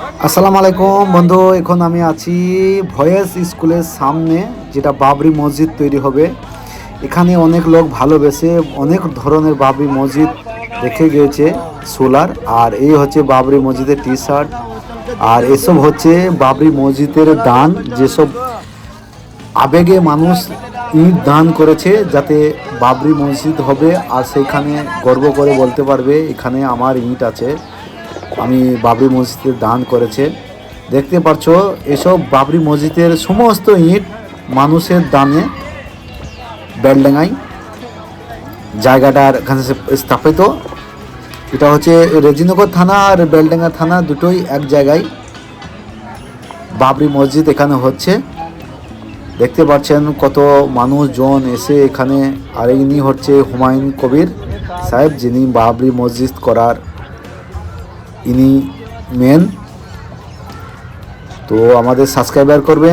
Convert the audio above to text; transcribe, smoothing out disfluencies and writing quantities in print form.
আসসালামু আলাইকুম বন্ধু, এখন আমি আছি ভয়েস স্কুলের সামনে, যেটা বাবরি মসজিদ তৈরি হবে। এখানে অনেক লোক ভালোবেসে অনেক ধরনের বাবরি মসজিদ রেখে গিয়েছে সোলার। আর এই হচ্ছে বাবরি মসজিদের টি শার্ট। আর এসব হচ্ছে বাবরি মসজিদের দান, যেসব আবেগে মানুষ ইট দান করেছে যাতে বাবরি মসজিদ হবে, আর সেইখানে গর্ব করে বলতে পারবে এখানে আমার ইট আছে, আমি বাবরি মসজিদে দান করেছে। দেখতে পাচ্ছ এসব বাবরি মসজিদের সমস্ত ইট মানুষের দানে বেলডাঙ্গায় জায়গাটার এখানে স্থাপিত। এটা হচ্ছে রেজিনগর থানা আর বেলডাঙ্গা থানা দুটোই এক জায়গায় বাবরি মসজিদ এখানে হচ্ছে। দেখতে পাচ্ছেন কত মানুষজন এসে এখানে। আর ইনি হচ্ছে হুমায়ুন কবির সাহেব, যিনি বাবরি মসজিদ করার ইনি মেন। তো আমাদের সাবস্ক্রাইবার করবেন।